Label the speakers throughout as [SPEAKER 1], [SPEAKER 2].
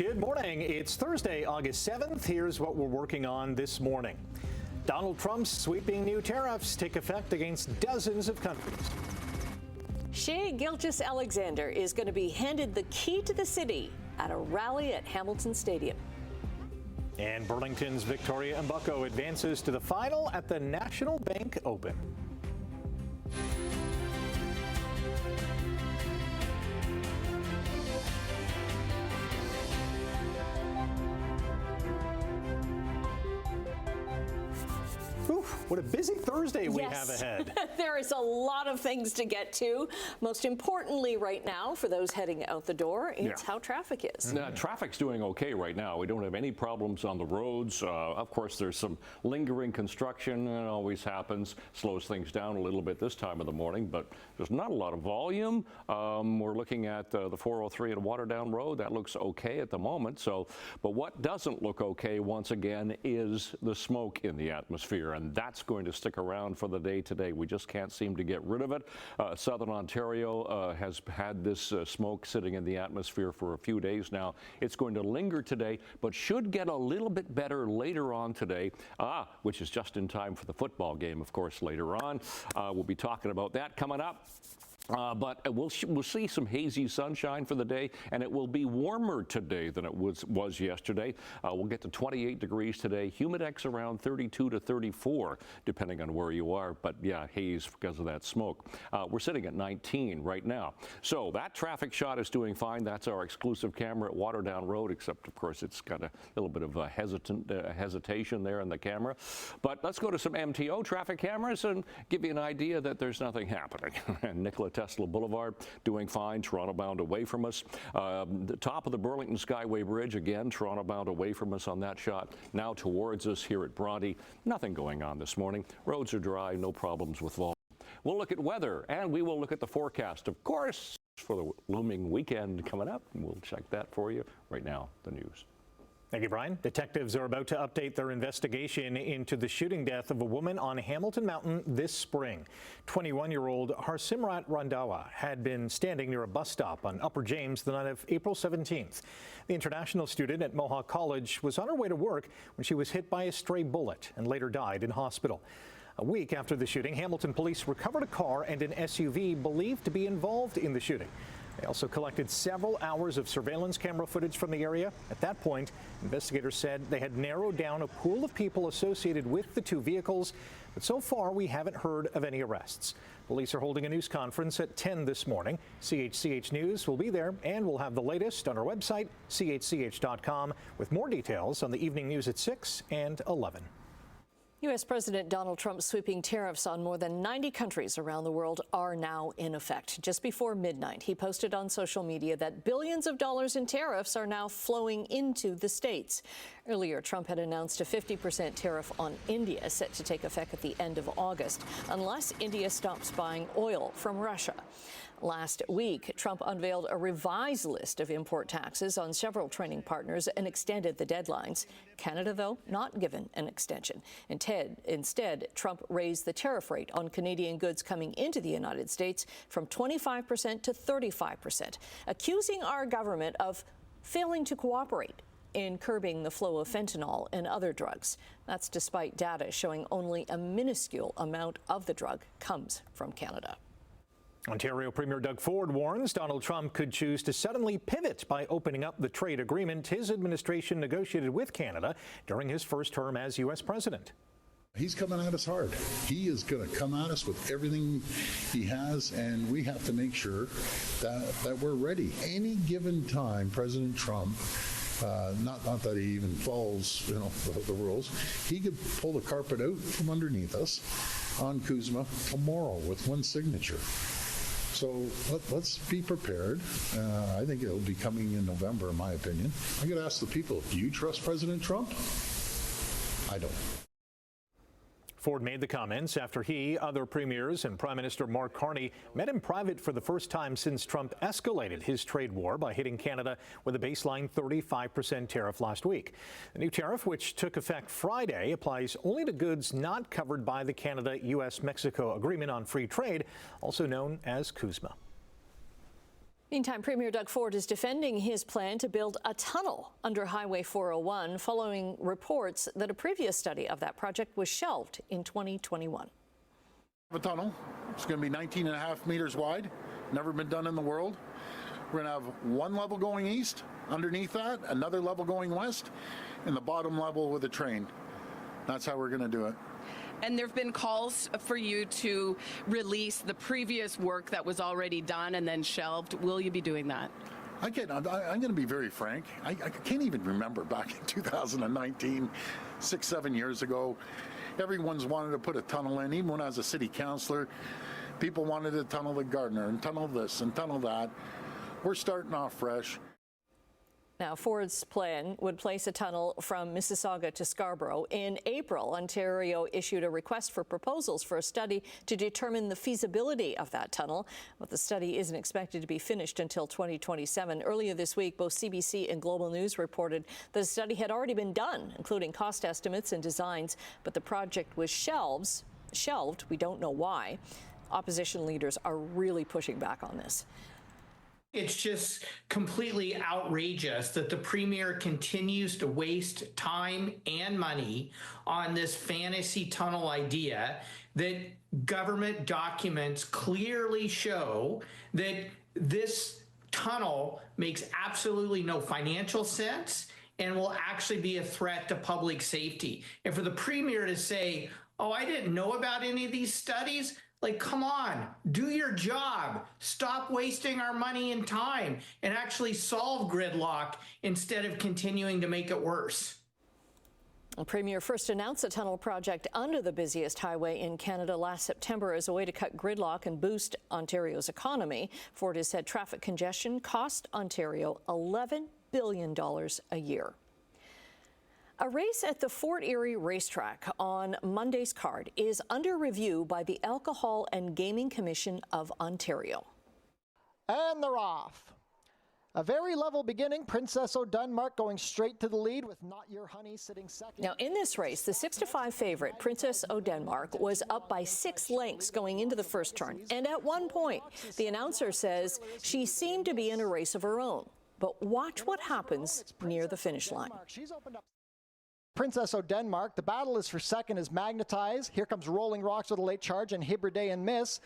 [SPEAKER 1] Good morning. It's Thursday, August 7th. Here's what we're working on this morning. Donald Trump's sweeping new tariffs take effect against dozens of countries.
[SPEAKER 2] Shai Gilgeous-Alexander is going to be handed the key to the city at a rally at Hamilton Stadium.
[SPEAKER 1] And Burlington's Victoria Mbuko advances to the final at the National Bank Open. Ooh, what a busy Thursday we have ahead.
[SPEAKER 2] There is a lot of things to get to. Most importantly right now, for those heading out the door, it's how traffic is.
[SPEAKER 3] Traffic's doing okay right now. We don't have any problems on the roads. Of course, there's some lingering construction. It always happens. Slows things down a little bit this time of the morning, but there's not a lot of volume. We're looking at the 403 at Waterdown Road. That looks okay at the moment. But what doesn't look okay, once again, is the smoke in the atmosphere. And that's going to stick around for the day today. We just can't seem to get rid of it. Southern Ontario has had this smoke sitting in the atmosphere for a few days now. It's going to linger today, but should get a little bit better later on today, which is just in time for the football game, of course, later on. We'll be talking about that coming up. But we'll see some hazy sunshine for the day, and it will be warmer today than it was yesterday. We'll get to 28 degrees today. Humidex around 32 to 34, depending on where you are. But yeah, haze because of that smoke. We're sitting at 19 right now. So that traffic shot is doing fine. That's our exclusive camera at Waterdown Road, except of course it's got a little bit of a hesitation there in the camera. But let's go to some MTO traffic cameras and give you an idea that there's nothing happening. And Nikola Tesla Boulevard doing fine. Toronto bound away from us. The top of the Burlington Skyway Bridge, again, Toronto bound away from us on that shot. Now towards us here at Bronte. Nothing going on this morning. Roads are dry, no problems with volume. We'll look at weather, and we will look at the forecast, of course, for the looming weekend coming up. And we'll check that for you right now. The news.
[SPEAKER 1] Thank you, Brian. Detectives are about to update their investigation into the shooting death of a woman on Hamilton Mountain this spring. 21-year-old Harsimrat Randhawa had been standing near a bus stop on Upper James the night of April 17th. The international student at Mohawk College was on her way to work when she was hit by a stray bullet and later died in hospital. A week after the shooting, Hamilton police recovered a car and an SUV believed to be involved in the shooting. They also collected several hours of surveillance camera footage from the area. At that point, investigators said they had narrowed down a pool of people associated with the two vehicles, but so far we haven't heard of any arrests. Police are holding a news conference at 10 this morning. CHCH News will be there, and we'll have the latest on our website, chch.com, with more details on the evening news at 6 and 11.
[SPEAKER 2] U.S. President Donald Trump's sweeping tariffs on more than 90 countries around the world are now in effect. Just before midnight, he posted on social media that billions of dollars in tariffs are now flowing into the states. Earlier, Trump had announced a 50% tariff on India, set to take effect at the end of August, unless India stops buying oil from Russia. Last week, Trump unveiled a revised list of import taxes on several trading partners and extended the deadlines. Canada, though, not given an extension. Instead, Trump raised the tariff rate on Canadian goods coming into the United States from 25% to 35%, accusing our government of failing to cooperate in curbing the flow of fentanyl and other drugs. That's despite data showing only a minuscule amount of the drug comes from Canada.
[SPEAKER 1] Ontario Premier Doug Ford warns Donald Trump could choose to suddenly pivot by opening up the trade agreement his administration negotiated with Canada during his first term as U.S. president.
[SPEAKER 4] He's coming at us hard. He is going to come at us with everything he has, and we have to make sure that we're ready. Any given time, President Trump, not that he even follows the rules, he could pull the carpet out from underneath us on CUSMA tomorrow with one signature. So let's be prepared. I think it'll be coming in November, in my opinion. I'm going to ask the people, do you trust President Trump? I don't.
[SPEAKER 1] Ford made the comments after he, other premiers, and Prime Minister Mark Carney met in private for the first time since Trump escalated his trade war by hitting Canada with a baseline 35% tariff last week. The new tariff, which took effect Friday, applies only to goods not covered by the Canada-U.S.-Mexico Agreement on Free Trade, also known as CUSMA.
[SPEAKER 2] Meantime, Premier Doug Ford is defending his plan to build a tunnel under Highway 401 following reports that a previous study of that project was shelved in 2021.
[SPEAKER 5] A tunnel. It's going to be 19.5 meters wide. Never been done in the world. We're going to have one level going east, underneath that, another level going west, and the bottom level with a train. That's how we're going to do it.
[SPEAKER 6] And there have been calls for you to release the previous work that was already done and then shelved. Will you be doing that?
[SPEAKER 5] I'm going to be very frank. I can't even remember back in 2019, 6-7 years ago. Everyone's wanted to put a tunnel in. Even when I was a city councillor, people wanted to tunnel the Gardner and tunnel this and tunnel that. We're starting off fresh.
[SPEAKER 2] Now, Ford's plan would place a tunnel from Mississauga to Scarborough. In April, Ontario issued a request for proposals for a study to determine the feasibility of that tunnel. But the study isn't expected to be finished until 2027. Earlier this week, both CBC and Global News reported that the study had already been done, including cost estimates and designs, but the project was shelved. We don't know why. Opposition leaders are really pushing back on this.
[SPEAKER 7] It's just completely outrageous that the Premier continues to waste time and money on this fantasy tunnel idea that government documents clearly show that this tunnel makes absolutely no financial sense and will actually be a threat to public safety. And for the Premier to say, oh, I didn't know about any of these studies, like, come on, do your job. Stop wasting our money and time and actually solve gridlock instead of continuing to make it worse.
[SPEAKER 2] The Premier first announced a tunnel project under the busiest highway in Canada last September as a way to cut gridlock and boost Ontario's economy. Ford has said traffic congestion cost Ontario $11 billion a year. A race at the Fort Erie Racetrack on Monday's card is under review by the Alcohol and Gaming Commission of Ontario.
[SPEAKER 8] And they're off. A very level beginning, Princess O'Denmark going straight to the lead with Not Your Honey sitting second.
[SPEAKER 2] Now in this race, the 6-5 favorite, Princess O'Denmark, was up by 6 lengths going into the first turn. And at one point, the announcer says she seemed to be in a race of her own. But watch what happens near the finish line.
[SPEAKER 8] Princess O'Denmark, the battle is for second as Magnetize. Here comes Rolling Rocks with a late charge and Hibriday and Miss.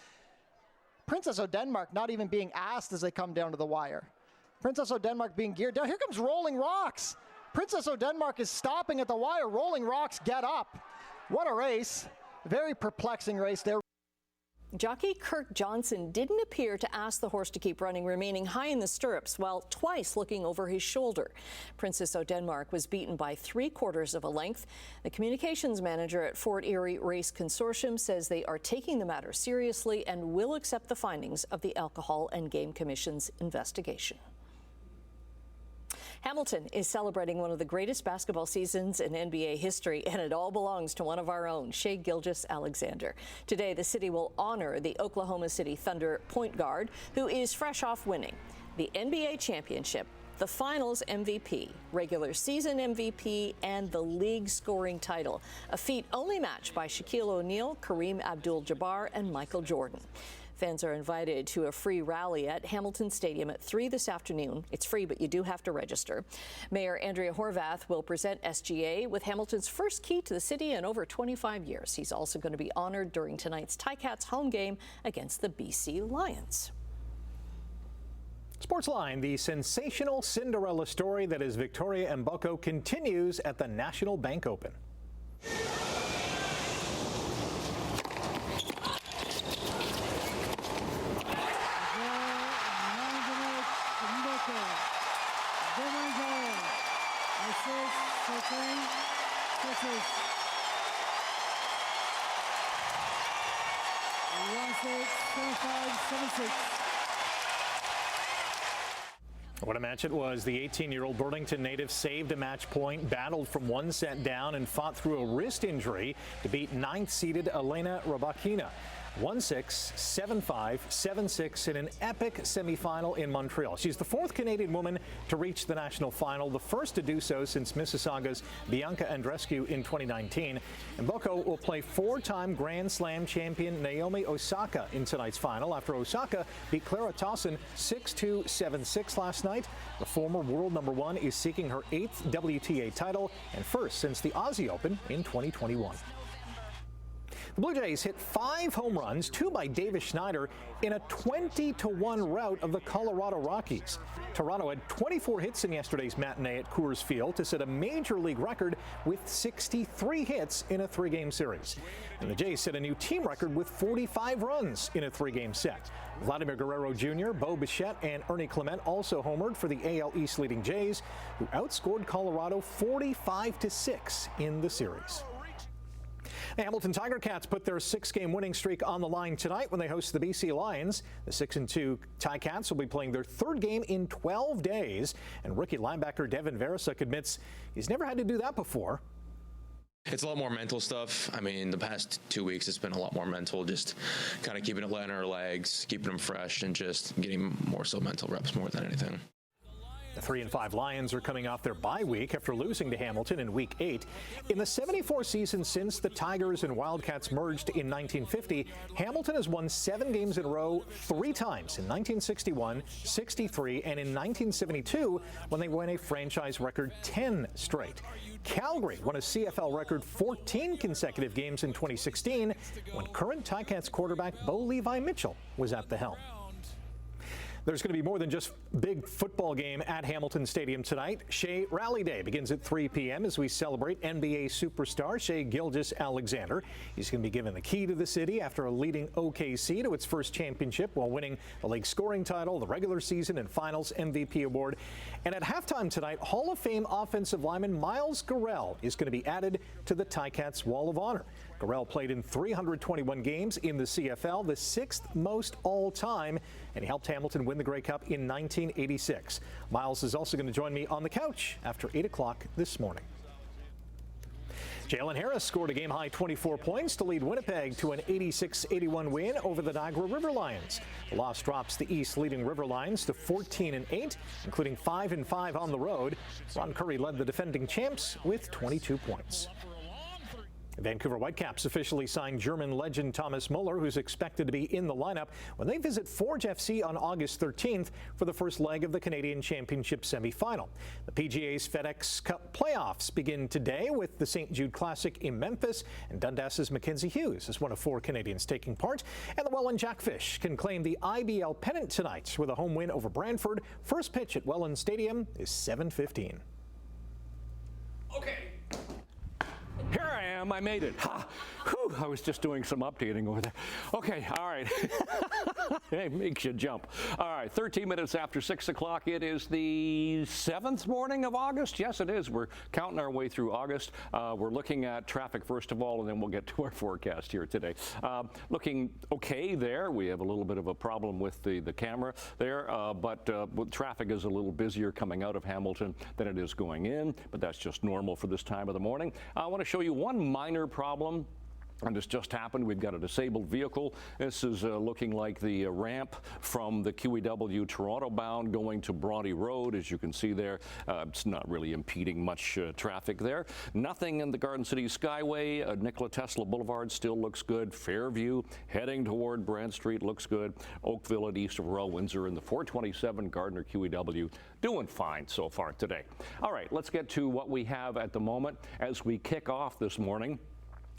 [SPEAKER 8] Princess O'Denmark not even being asked as they come down to the wire. Princess O'Denmark being geared down. Here comes Rolling Rocks. Princess O'Denmark is stopping at the wire. Rolling Rocks get up. What a race. Very perplexing race there.
[SPEAKER 2] Jockey Kirk Johnson didn't appear to ask the horse to keep running, remaining high in the stirrups while twice looking over his shoulder. Princess O'Denmark was beaten by 3/4 of a length. The communications manager at Fort Erie Race Consortium says they are taking the matter seriously and will accept the findings of the Alcohol and Game Commission's investigation. Hamilton is celebrating one of the greatest basketball seasons in NBA history, and it all belongs to one of our own, Shai Gilgeous-Alexander. Today, the city will honor the Oklahoma City Thunder point guard, who is fresh off winning the NBA championship, the finals MVP, regular season MVP, and the league scoring title, a feat only matched by Shaquille O'Neal, Kareem Abdul-Jabbar, and Michael Jordan. Fans are invited to a free rally at Hamilton Stadium at 3 this afternoon. It's free, but you do have to register. Mayor Andrea Horvath will present SGA with Hamilton's first key to the city in over 25 years. He's also going to be honored during tonight's Ticats home game against the BC Lions.
[SPEAKER 1] Sportsline, the sensational Cinderella story that is Victoria Mboko continues at the National Bank Open. What a match it was. The 18-year-old Burlington native saved a match point, battled from 1 set down, and fought through a wrist injury to beat 9th-seeded Elena Rybakina. 1-6, 7-5, 7-6 in an epic semifinal in Montreal. She's the fourth Canadian woman to reach the national final, the first to do so since Mississauga's Bianca Andreescu in 2019. And Boko will play four-time Grand Slam champion Naomi Osaka in tonight's final after Osaka beat Clara Tauson 6-2, 7-6 last night. The former world number one is seeking her 8th WTA title and first since the Aussie Open in 2021. The Blue Jays hit 5 home runs, 2 by Davis Schneider, in a 20-1 rout of the Colorado Rockies. Toronto had 24 hits in yesterday's matinee at Coors Field to set a major league record with 63 hits in a 3-game series. And the Jays set a new team record with 45 runs in a 3-game set. Vladimir Guerrero Jr., Bo Bichette, and Ernie Clement also homered for the AL East leading Jays, who outscored Colorado 45-6 in the series. The Hamilton Tiger Cats put their 6-game winning streak on the line tonight when they host the BC Lions. The 6-2 Ticats will be playing their 3rd game in 12 days, and rookie linebacker Devin Veresuk admits he's never had to do that before.
[SPEAKER 9] It's a lot more mental stuff. I mean, the past 2 weeks, it's been a lot more mental, just kind of keeping it light on our legs, keeping them fresh, and just getting more so mental reps more than anything.
[SPEAKER 1] The 3-5 Lions are coming off their bye week after losing to Hamilton in Week 8. In the 74 seasons since the Tigers and Wildcats merged in 1950, Hamilton has won 7 games in a row 3 times, in 1961, 63, and in 1972, when they won a franchise record 10 straight. Calgary won a CFL record 14 consecutive games in 2016, when current Ticats quarterback Bo Levi Mitchell was at the helm. There's going to be more than just big football game at Hamilton Stadium tonight. Shai Rally Day begins at 3 p.m. as we celebrate NBA superstar Shai Gilgeous-Alexander. He's going to be given the key to the city after leading OKC to its first championship while winning the league scoring title, the regular season and finals MVP award. And at halftime tonight, Hall of Fame offensive lineman Myles Garrell is going to be added to the Ticats Wall of Honor. Garrell played in 321 games in the CFL, the 6th most all-time, and he helped Hamilton win the Grey Cup in 1986. Myles is also going to join me on the couch after 8 o'clock this morning. Jalen Harris scored a game-high 24 points to lead Winnipeg to an 86-81 win over the Niagara River Lions. The loss drops the East leading River Lions to 14-8, including 5-5 on the road. Ron Curry led the defending champs with 22 points. Vancouver Whitecaps officially signed German legend Thomas Muller, who's expected to be in the lineup when they visit Forge FC on August 13th for the first leg of the Canadian Championship semifinal. The PGA's FedEx Cup playoffs begin today with the St. Jude Classic in Memphis, and Dundas's Mackenzie Hughes is one of 4 Canadians taking part. And the Welland Jackfish can claim the IBL pennant tonight with a home win over Brantford. First pitch at Welland Stadium is 7:15.
[SPEAKER 3] Okay. Here I am. I made it. Ha. Whew, I was just doing some updating over there. Okay, all right. It makes you jump. All right, 13 minutes after 6 o'clock. It is the 7th morning of August. Yes, it is. We're counting our way through August. We're looking at traffic first of all, and then we'll get to our forecast here today. Looking okay there. We have a little bit of a problem with the camera there, but traffic is a little busier coming out of Hamilton than it is going in, but that's just normal for this time of the morning. I want to show you one minor problem. And this just happened. We've got a disabled vehicle. This is looking like the ramp from the QEW Toronto bound going to Bronte Road. As you can see there, it's not really impeding much traffic there. Nothing in the Garden City Skyway. Nikola Tesla Boulevard still looks good. Fairview heading toward Brant Street looks good. Oakville and east of Royal Windsor and the 427 Gardner QEW doing fine so far today. All right, let's get to what we have at the moment as we kick off this morning.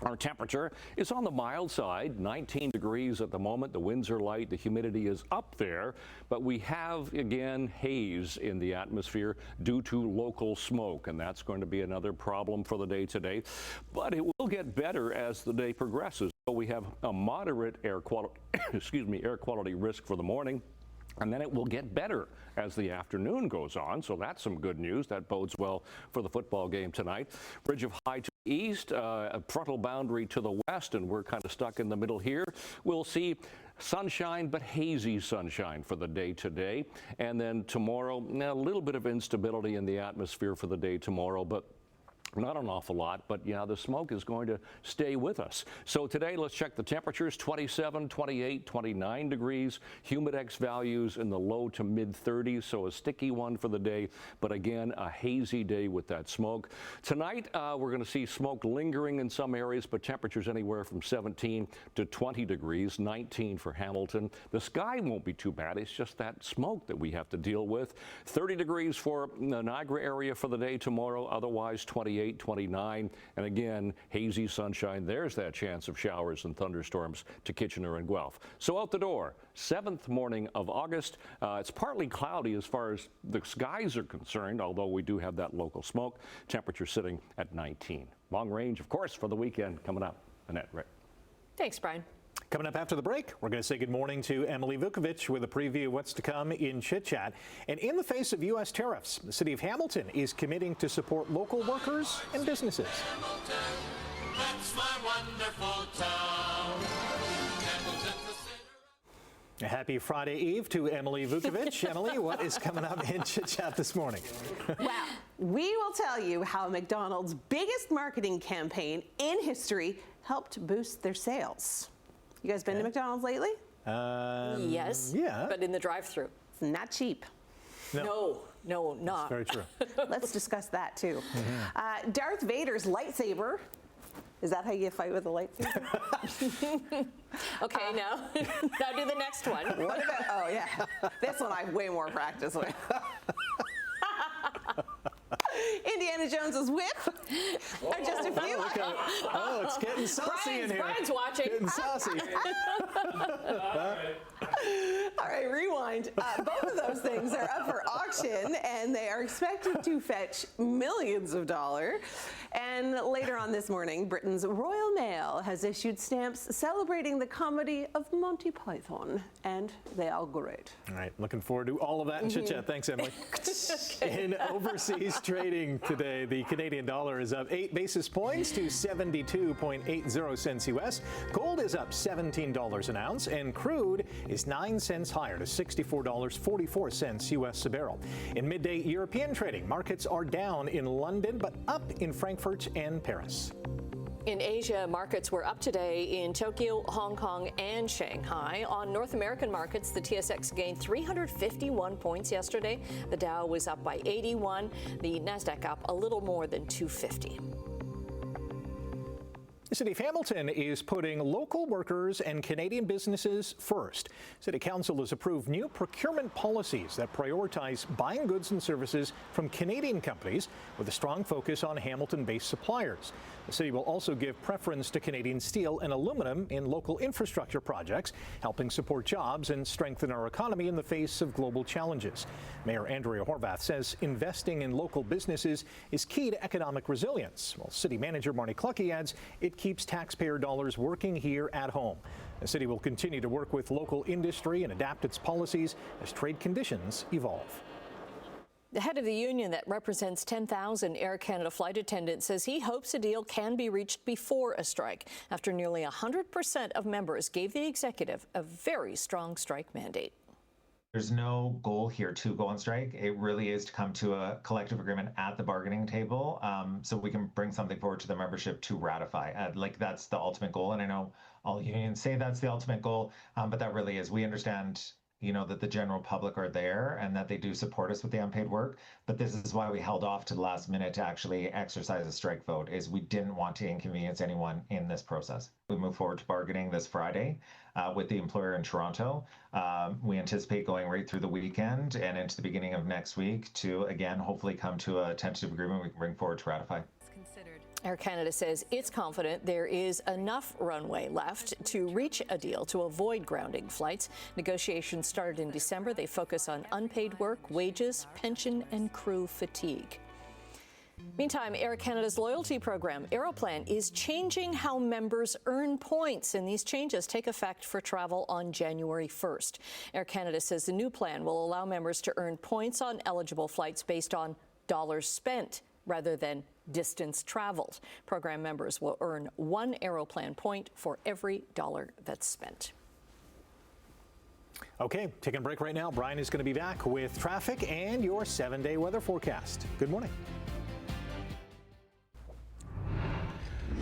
[SPEAKER 3] Our temperature is on the mild side, 19 degrees at the moment. The winds are light, the humidity is up there, but we have, again, haze in the atmosphere due to local smoke, and that's going to be another problem for the day today. But it will get better as the day progresses. So we have a moderate air quality, air quality risk for the morning. And then it will get better as the afternoon goes on. So that's some good news. That bodes well for the football game tonight. Ridge of high to the east, a frontal boundary to the west, and we're kind of stuck in the middle here. We'll see sunshine, but hazy sunshine for the day today. And then tomorrow, a little bit of instability in the atmosphere for the day tomorrow, but Not an awful lot, but yeah, the smoke is going to stay with us. So today, let's check the temperatures: 27, 28, 29 degrees, humidex values in the low to mid 30s, so a sticky one for the day, but again, a hazy day with that smoke. Tonight, we're going to see smoke lingering in some areas, but temperatures anywhere from 17 to 20 degrees, 19 for Hamilton. The sky won't be too bad. It's just that smoke that we have to deal with. 30 degrees for the Niagara area for the day tomorrow, otherwise 28, 29, and again, hazy sunshine. There's that chance of showers and thunderstorms to Kitchener and Guelph. So out the door, 7th morning of August. It's partly cloudy as far as the skies are concerned, although we do have that local smoke. Temperature sitting at 19. Long range, of course, for the weekend coming up. Annette, right?
[SPEAKER 2] Thanks, Brian.
[SPEAKER 1] Coming up after the break, we're going to say good morning to Emily Vukovic with a preview of what's to come in Chit Chat. And in the face of U.S. tariffs, the city of Hamilton is committing to support local workers and businesses.
[SPEAKER 10] Hamilton, that's my wonderful town. Hamilton's the center.
[SPEAKER 1] A happy Friday Eve to Emily Vukovic. Emily, what is coming up in Chit Chat this morning?
[SPEAKER 11] Well, we will tell you how McDonald's biggest marketing campaign in history helped boost their sales. You guys been to McDonald's lately?
[SPEAKER 2] Yes.
[SPEAKER 1] Yeah.
[SPEAKER 2] But in the drive-thru.
[SPEAKER 11] It's not cheap.
[SPEAKER 2] No, not.
[SPEAKER 1] That's very true.
[SPEAKER 11] Let's discuss that too. Darth Vader's lightsaber. Is that how you fight with a lightsaber?
[SPEAKER 2] Okay, now do the next one.
[SPEAKER 11] What about? Oh yeah, this one I have way more practice with. Indiana Jones's whip. Are just a few.
[SPEAKER 1] Oh, it's getting saucy in here.
[SPEAKER 2] Brian's watching.
[SPEAKER 1] Getting saucy.
[SPEAKER 11] All right, rewind. Both of those things are up for auction, and they are expected to fetch millions of dollars. And later on this morning, Britain's Royal Mail has issued stamps celebrating the comedy of Monty Python, and they are great.
[SPEAKER 1] All right, looking forward to all of that in Chit Chat. Thanks, Emily. In overseas trading today, the Canadian dollar is up 8 basis points to 72.80 cents U.S. Gold is up $17 an ounce, and crude is 9 cents higher to $64.44 U.S. a barrel. In midday European trading, markets are down in London, but up in Frankfurt and Paris.
[SPEAKER 2] In Asia, markets were up today in Tokyo, Hong Kong, and Shanghai. On North American markets, the TSX gained 351 points yesterday. The Dow was up by 81. The Nasdaq up a little more than 250.
[SPEAKER 1] The City of Hamilton is putting local workers and Canadian businesses first. City Council has approved new procurement policies that prioritize buying goods and services from Canadian companies with a strong focus on Hamilton-based suppliers. The city will also give preference to Canadian steel and aluminum in local infrastructure projects, helping support jobs and strengthen our economy in the face of global challenges. Mayor Andrea Horvath says investing in local businesses is key to economic resilience, while City Manager Marnie Clucky adds it keeps taxpayer dollars working here at home. The city will continue to work with local industry and adapt its policies as trade conditions evolve.
[SPEAKER 2] The head of the union that represents 10,000 Air Canada flight attendants says he hopes a deal can be reached before a strike, after nearly 100% of members gave the executive a very strong strike mandate.
[SPEAKER 12] There's no goal here to go on strike. It really is to come to a collective agreement at the bargaining table, so we can bring something forward to the membership to ratify. That's the ultimate goal, and I know all unions say that's the ultimate goal, but that really is. We understand, that the general public are there and that they do support us with the unpaid work. But this is why we held off to the last minute to actually exercise a strike vote, is we didn't want to inconvenience anyone in this process. We move forward to bargaining this Friday with the employer in Toronto. We anticipate going right through the weekend and into the beginning of next week to, again, hopefully come to a tentative agreement we can bring forward to ratify.
[SPEAKER 2] Air Canada says it's confident there is enough runway left to reach a deal to avoid grounding flights. Negotiations started in December. They focus on unpaid work, wages, pension, and crew fatigue. Meantime, Air Canada's loyalty program, Aeroplan, is changing how members earn points, and these changes take effect for travel on January 1st. Air Canada says the new plan will allow members to earn points on eligible flights based on dollars spent rather than distance traveled. Program members will earn 1 Aeroplan point for every dollar that's spent.
[SPEAKER 1] Okay, taking a break right now. Brian is going to be back with traffic and your 7-day weather forecast. Good morning.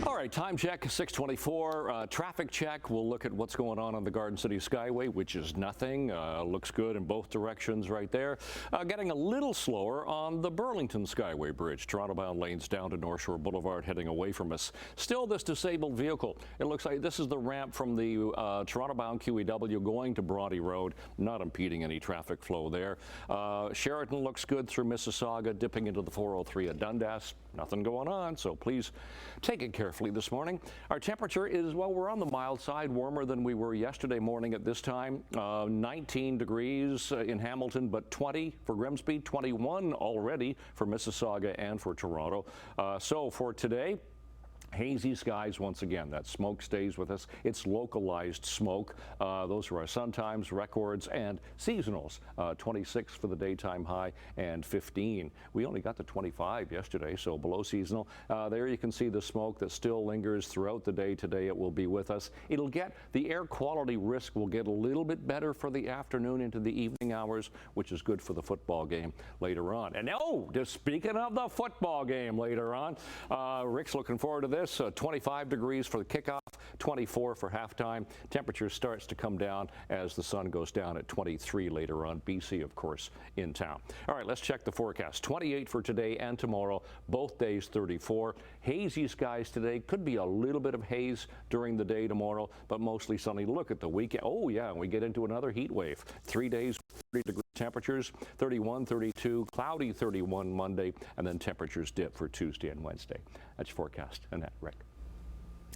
[SPEAKER 3] All right, time check, 6:24. Traffic check. We'll look at what's going on the Garden City Skyway, which is nothing. Looks good in both directions right there. Getting a little slower on the Burlington Skyway Bridge. Toronto-bound lanes down to North Shore Boulevard heading away from us. Still this disabled vehicle. It looks like this is the ramp from the Toronto-bound QEW going to Bronte Road, not impeding any traffic flow there. Sheraton looks good through Mississauga, dipping into the 403 at Dundas. Nothing going on, so please take it carefully this morning. Our temperature is, well, we're on the mild side, warmer than we were yesterday morning at this time. 19 degrees in Hamilton, but 20 for Grimsby, 21 already for Mississauga and for Toronto. So for today, hazy skies once again. That smoke stays with us. It's localized smoke. Those are our sun times, records, and seasonals. 26 for the daytime high and 15. We only got to 25 yesterday, so below seasonal. There you can see the smoke that still lingers throughout the day today. It will be with us. The air quality risk will get a little bit better for the afternoon into the evening hours, which is good for the football game later on. And just speaking of the football game later on, Rick's looking forward to this. 25 degrees for the kickoff, 24 for halftime. Temperature starts to come down as the sun goes down at 23 later on. BC, of course, in town. All right, let's check the forecast. 28 for today and tomorrow, both days 34. Hazy skies today. Could be a little bit of haze during the day tomorrow, but mostly sunny. Look at the weekend. Oh, yeah, we get into another heat wave. 3 days, 30-degree temperatures, 31, 32, cloudy 31 Monday, and then temperatures dip for Tuesday and Wednesday. That's your forecast. And that, Rick.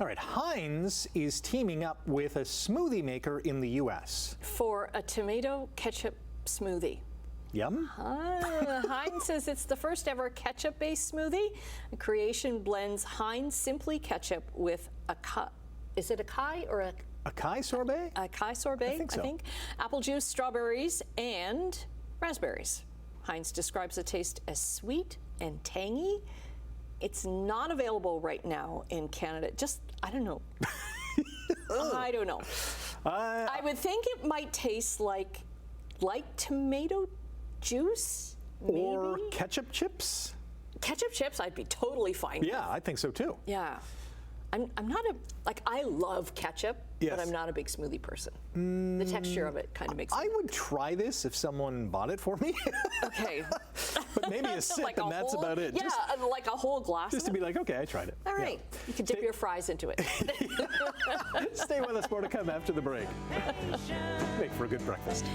[SPEAKER 1] All right, Heinz is teaming up with a smoothie maker in the U.S.
[SPEAKER 2] for a tomato ketchup smoothie.
[SPEAKER 1] Yum.
[SPEAKER 2] Heinz says it's the first ever ketchup-based smoothie. The creation blends Heinz Simply ketchup with is it acai or a
[SPEAKER 1] acai sorbet?
[SPEAKER 2] Acai sorbet,
[SPEAKER 1] I think so.
[SPEAKER 2] Apple juice, strawberries, and raspberries. Heinz describes the taste as sweet and tangy. It's not available right now in Canada. I don't know. I don't know. I would think it might taste like tomato juice, maybe?
[SPEAKER 1] Or ketchup chips?
[SPEAKER 2] Ketchup chips, I'd be totally fine with.
[SPEAKER 1] Yeah, I think so too.
[SPEAKER 2] Yeah. I'm not I love ketchup,
[SPEAKER 1] yes,
[SPEAKER 2] but I'm not a big smoothie person. The texture of it kind of makes
[SPEAKER 1] I would try this if someone bought it for me.
[SPEAKER 2] Okay.
[SPEAKER 1] But maybe a sip
[SPEAKER 2] like
[SPEAKER 1] and that's about it.
[SPEAKER 2] Yeah, like a whole glass.
[SPEAKER 1] Just to be like, okay, I tried it.
[SPEAKER 2] All right. Yeah. You can dip your fries into it.
[SPEAKER 1] Stay with us, more to come after the break. Make for a good breakfast.